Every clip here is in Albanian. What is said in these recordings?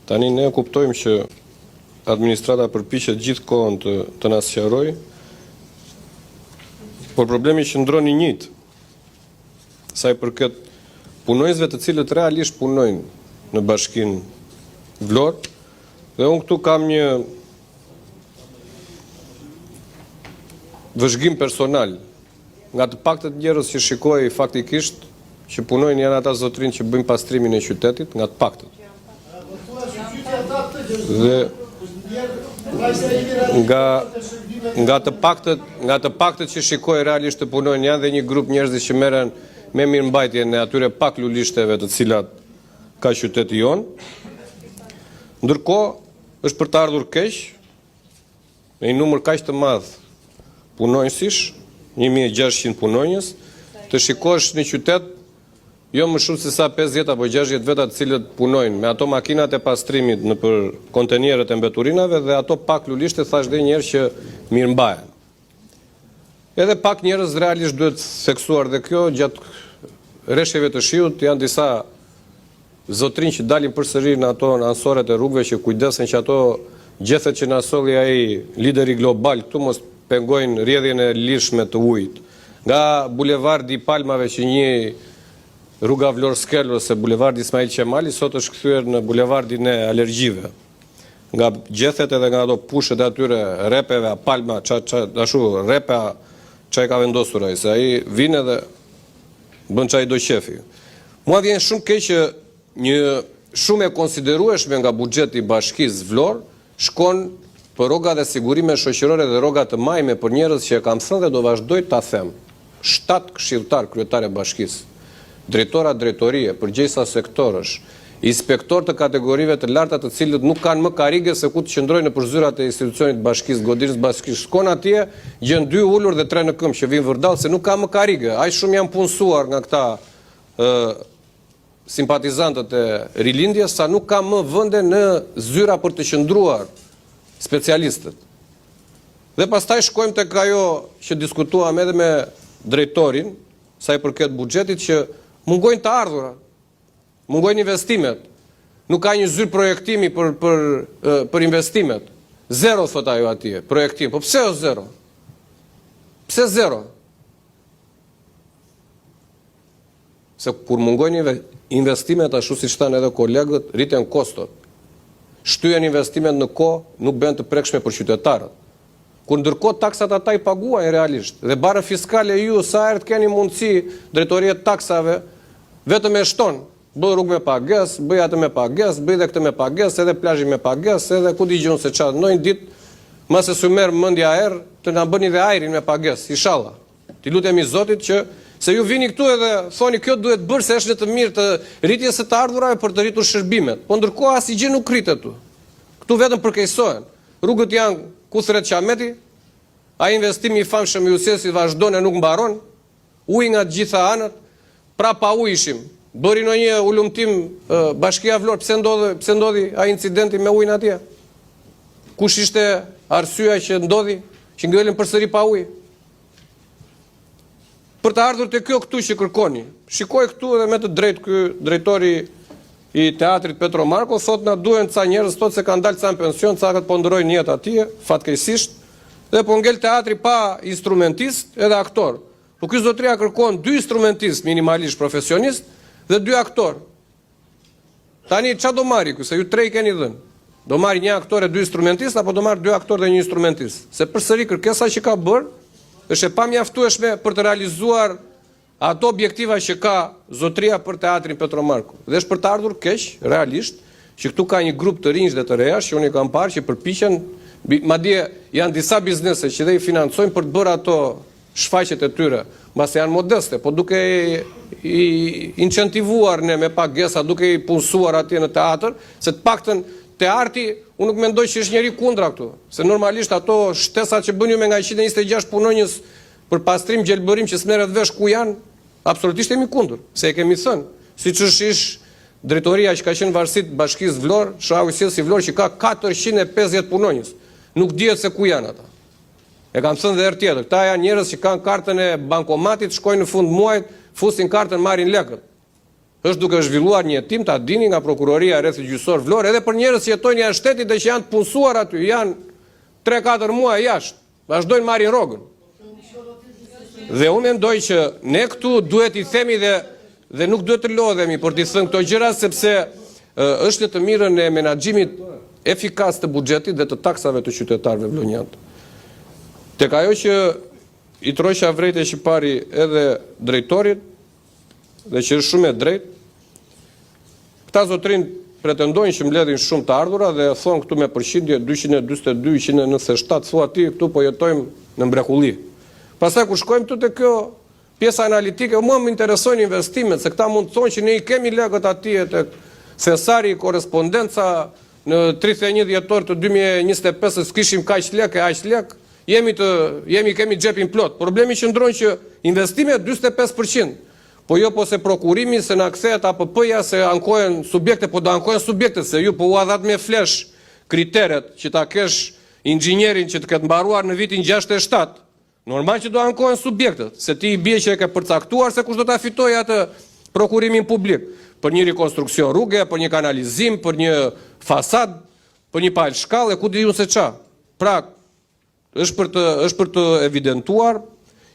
Tani ne kuptojmë që administrata përpiqet gjithkohën të na sqarojë, por problemi që ndron i njëjtë. Sa i përket punonjësve të cilët realisht punojnë në Bashkinë Vlorë, dhe unë këtu kam një vëzhgim personal. Nga të paktët njerëz që shikoj faktikisht që punojnë janë ata zotrinë që bëjnë pastrimin e qytetit, nga të paktët. Dhe nga të paktët që shikoj realisht të punojnë janë dhe një grup njerëzish që merren me mirëmbajtjen e atyre pak lulishteve të cilat ka qyteti jonë. Ndërkohë, është për të ardhur keq me një numër kaq të madh punonjësish, 1600 punonjës, të shikosh në qytet jo më shumë se sa 50 apo 60 veta të cilët punojnë me ato makinat e pastrimit në për kontenierët e mbeturinave dhe ato pak lulishte thash dhe njerëz që mirëmbahen. Edhe pak njerëz realisht duhet theksuar dhe kjo gjatë rreshjeve të shiut janë disa zotrinj që dalin përsëri në ato në ansoret e rrugëve që kujdesen që ato gjethet që na solli ai lideri global këtu mos pengojnë rrjedhjen e lirshme të ujit. Nga bulevardi i Palmave që një rruga Vlorë Skel ose bulevardi Ismail Qemali sot është kthyer në bulevardin e alergjive. Nga gjethet edhe nga ato pushët e atyre repeve, palma, repa çaj ka vendosur ai, se ai vjen edhe bën çaj do qefi. Mua vjen shumë keq që një shumë e konsiderueshme nga buxheti i Bashkisë Vlorë shkon për rroga dhe sigurime shoqërore dhe rroga të majme për njerëz që kam thënë dhe do vazhdoj ta them. 7 këshilltar kryetar e bashkisë, drejtora drejtorie, përgjegjësa sektorësh, inspektor të kategorive të larta të cilët nuk kanë më karige se ku të qëndrojnë në përzyrat e institucionit bashkisë, godinës bashkisë. Shkon atje, gjën 2 ulur dhe 3 në këmbë që vinë vërdall se nuk ka më karige. Aq shumë janë punësuar nga këta simpatizantët e rilindjes sa nuk ka më vende në zyra për të qëndruar specialistët. Dhe pastaj shkojmë tek ajo që diskutuam edhe me drejtorin, sa i përket buxhetit që mungojnë të ardhurat, mungojnë investimet. Nuk ka një zyrë projektimi për investimet. Zero, thot ajo atje, projektim. Po pse o zero? Pse zero? Se kur mungojnë investimet, ashtu si thënë edhe kolegët, rriten kostot. Shtyhen investimet në kohë, nuk bën të prekshme për qytetarët. Kur ndërkohë taksat ata i paguajnë realisht. Dhe barë fiskale ju sa herë të keni mundësi drejtoria e taksave vetëm e shton. Bëj rrugë me pagesë, bëj atë me pagesë, bëj edhe këtë me pagesë, edhe plazhi me pagesë, edhe ku digjon se çfarë. Në një ditë mase su merr mendja erë të na bëni dhe ajrin me pagesë, inshallah. Ti lutemi Zotit që se ju vini këtu edhe thoni kjo duhet bërë se është në të mirë të rritjes së të ardhurave për të rritur shërbimet. Po ndërkohë asgjë nuk rritet këtu. Këtu vetëm përkeqësohen. Rrugët janë ku thret qameti, a investimi i famshëm i UCS-it vazhdon e nuk mbaron, uji nga të gjitha anët, pra pa ujë ishim. Bëri në një ulumtim Bashkia Vlorë, pse ndodhi a incidenti me ujin atje? Kush ishte arsyeja që ndodhi, që ngelën përsëri pa ujë? Për të ardhur te kjo këtu që kërkoni. Shikoj këtu edhe me të drejtë ky drejtori i teatrit Petro Marko thot na duhen ca njerëz thot se kanë dalë ca në pension, ca po ndrojnë jetë atje, fatkeqësisht, dhe po ngel teatri pa instrumentist edhe aktor. Po ky zotria kërkon 2 instrumentistë minimalisht profesionist dhe 2 aktor. Tani çfarë do marri ky se ju 3 keni dhënë? Do marri 1 aktor e 2 instrumentistë apo do marr 2 aktor dhe 1 instrumentist? Se përsëri kërkesa që ka bërë është e pamjaftueshme për të realizuar ato objektiva që ka zotria për teatrin Petro Marko. Dhe është për të ardhur keq, realisht, që këtu ka një grup të rinj dhe të rejash që unë kam parë që përpiqen, madje janë disa biznese që dhe i financojnë për të bërë ato shfaqjet e tyre, mbase janë modeste, po duke i incentivuar ne me pagesa, duke i punësuar atje në teatr, se të paktën teatri, unë nuk mendoj që është njëri kundra këtu, se normalisht ato shtesat që bën ju me nga 126 punonjës për pastrim gjelbërim që s'merret vesh ku janë, absolutisht jemi kundër, se e kemi thënë, siç është drejtoria që ka qenë varësit Bashkisë Vlorë, SHA-UCS i Vlorë që ka 450 punonjës, nuk dihet se ku janë ata. E kam thënë dhe herë tjetër, këta janë njerëz që kanë kartën e bankomatit, shkojnë në fund muajit, fusin kartën, marrin lekët. është duke zhvilluar një hetim, ta dini, nga prokuroria rreth gjyqësor Vlorë, edhe për njerëz që jetojnë jashtë shtetit dhe që janë të punësuar aty, janë 3-4 muaj jashtë, vazhdojnë marrin rrogën. Dhe unë mendoj që ne këtu duhet i themi dhe nuk duhet të lodhemi për t'i thënë këto gjëra, sepse është në të mirën e menaxhimit efikas të buxhetit dhe të taksave të qytetarëve vlonjantë. Tek ajo që i troqa vrejtë e shqipari edhe drejtorit, dhe që është shumë e drejtë, këta zotrin pretendojnë që mbledhin shumë të ardhura dhe thonë këtu me përqindje 242, 197, thua ti këtu po jetojmë në mrekulli. Pastaj kur shkojmë këtu te kjo pjesa analitike, më interesojnë investimet, se këta mund të thonë që ne i kemi legët atje tek thesari korrespondenca në 31 dhjetor të 2025, s'kishim kaq lek, kemi xhepin plot. Problemi qëndron që investimet 45%. Po jo po se prokurimi, se na kthehet APP-ja, se ankohen subjekte, po do ankohen subjekte, se ju po u dhat me flesh kriteret që ta kesh inxhinierin që të ketë mbaruar në vitin 67. Normal që do ankohen subjektet, se ti i bie që e ke përcaktuar se kush do ta fitojë atë prokurimin publik, për një rekonstruksion rruge, për një kanalizim, për një fasad, për një palë shkallë, ku di unë se ça. Pra, është për të evidentuar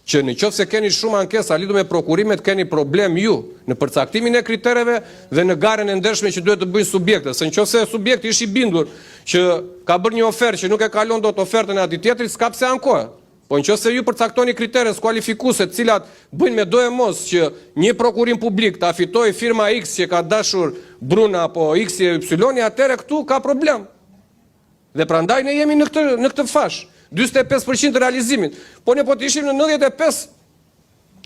që në qoftë se keni shumë ankesa lidhur me prokurimet, keni problem ju në përcaktimin e kritereve dhe në garën e ndershme që duhet të bëjnë subjektet. Se në qoftë se subjekti është i bindur që ka bërë një ofertë që nuk e kalon dot ofertën e atij tjetrit, s'ka pse ankohet. Po në qoftë se ju përcaktoni kritere skualifikuese, të cilat bëjnë me do e mos që një prokurim publik ta fitojë firma X që ka dashur Bruna apo X e Y, atëherë këtu ka problem. Dhe prandaj ne jemi në këtë fash. 45% realizimit. Po ne po të ishim në 95%,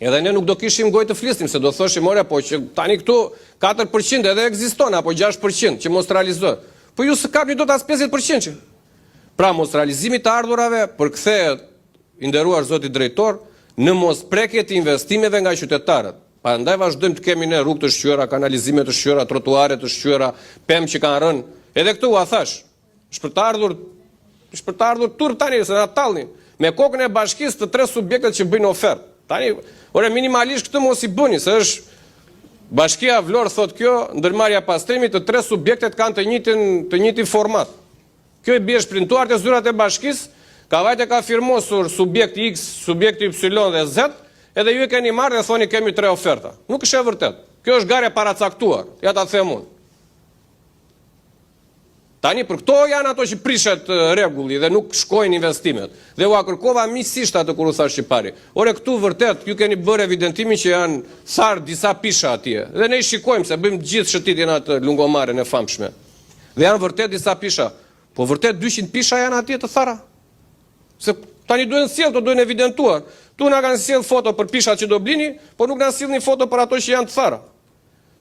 edhe ne nuk do kishim gojë të flisnim, se do thoshim ore, po që tani këtu 4% edhe ekziston, apo 6% që mos realizohet. Po ju së kapni do të as 50%. Pra mos realizimit të ardhurave përkthehet, i nderuar zoti drejtor, në mos prekje të investimeve nga qytetarët. Prandaj vazhdojmë të kemi ne rrugë të shqyera, kanalizime të shqyera, trotuare të shqyera, pemë që kanë rënë. Edhe këtu u thash, është për të ardhur tur tani se na tallni me kokën e bashkisë të 3 subjektet që bëjnë ofertë. Tani, ore minimalisht këtë mos i bëni, se është Bashkia Vlorë thotë kjo, ndërmarrja pastrimit të 3 subjektet kanë të njëjtin format. Kjo i bie shprintuar te zyrat e bashkisë, ka vajte ka firmosur subjekti X, subjekti Y dhe Z, edhe ju e keni marrë dhe thoni kemi 3 oferta. Nuk është e vërtet. Kjo është garë e paracaktuar, ja ta them unë. Tani për këto janë ato që prishet rregulli dhe nuk shkojnë investimet. Dhe u kërkova miqësisht atë kur u thash shqiptari. Ore këtu vërtet ju keni bërë evidentimin që janë tharë disa pisha atje. Dhe ne i shikojmë se bëjmë gjithë shëtitjen atë lungomaren e famshme. Dhe janë vërtet disa pisha. Po vërtet 200 pisha janë atje të thara. Se tani duhen sjell, to duhen evidentuar. Tu na kanë sjell foto për pishat që do blini, po nuk na sillni foto për ato që janë të thara.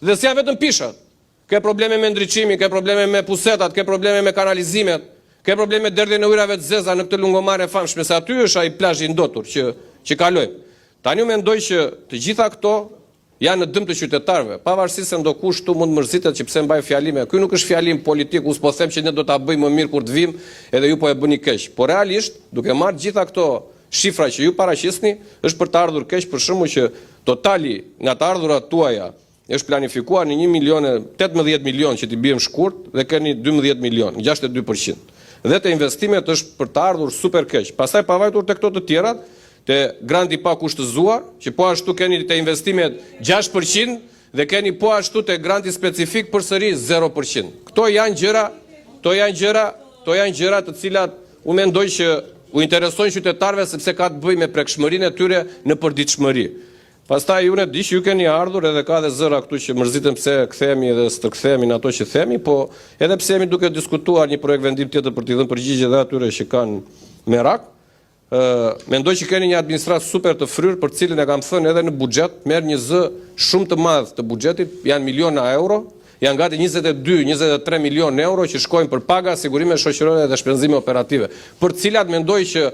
Dhe s'janë vetëm pishat. Ke probleme me ndriçimin, ke probleme me pusetat, ke probleme me kanalizimet, ke probleme me derdhjen e ujrave të zeza në këtë lungomare famshme, se aty është ai plazhi i ndotur që kalojmë. Tani unë mendoj që të gjitha këto janë në dëm të qytetarëve, pavarësisht se ndokush këtu mund mërzitet që pse mbaj fjalime. Ky nuk është fjalim politik, u s'po them që ne do ta bëjmë më mirë kur të vim, edhe ju po e bëni keq. Por realisht, duke marrë gjitha këto shifra që ju paraqisni, është për të ardhur keq, për shembull që totali nga të ardhurat tuaja është planifikuar në 18 milion që t'i biem shkurt dhe keni 12 milion, 62%. Dhe të investimet është për të ardhur super keq. Pastaj pavajtur të këto të tjerat, të grandi pa kushtëzuar, që po ashtu keni të investimet 6% dhe keni po ashtu të grandi specifik përsëri 0%. Këto janë gjëra të cilat unë mendoj që u interesojnë qytetarëve sepse ka të bëjë me prekshmërinë e tyre në përditshmëri. Pastaj unë di që ju keni ardhur edhe ka dhe zëra këtu që mërziten pse kthehemi edhe s'kthehemi në ato që themi, po edhe pse jemi duke diskutuar një projekt vendim tjetër për t'i dhënë përgjigje edhe atyre që kanë merak. Mendoj që keni një administratë super të fryrë për cilën e kam thënë edhe në buxhet, merr një zë shumë të madh të buxhetit, janë miliona euro, janë gati 22-23 milionë euro që shkojnë për paga, sigurime shoqërore dhe shpenzime operative, për cilat mendoj që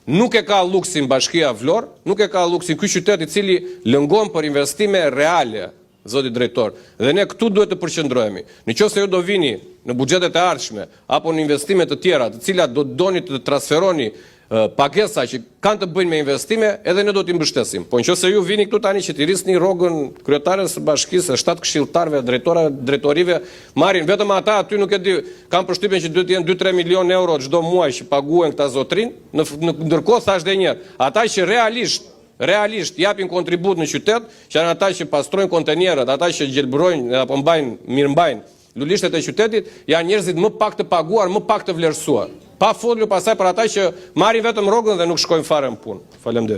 nuk e ka luksin Bashkia Vlorë, nuk e ka luksin ky qytet i cili lëngon për investime reale, zoti drejtor. Dhe ne këtu duhet të përqendrohemi. Nëse ju do vini në buxhetet e ardhshme apo në investime të tjera, të cilat do doni të transferoni pagesa që kanë të bëjnë me investime, edhe ne do t'i mbështesim. Po nëse ju vini këtu tani që t'i rrisni rrogën kryetares së bashkisë, 7 këshilltarëve, drejtorive, marrin vetëm ata aty nuk e di, kanë përshtypjen që duhet të jenë 2-3 milion euro çdo muaj që paguhen këta zotrin, ndërkohë thash edhe një herë, ata që realisht japin kontribut në qytet, që janë ata që pastrojnë kontenerët, ata që gjelbërojnë apo mirëmbajnë lulishtet e qytetit, janë njerëzit më pak të paguar, më pak të vlerësuar. Pa folur pasaj për ata që marrin vetëm rrogën dhe nuk shkojnë fare në punë. Faleminderit.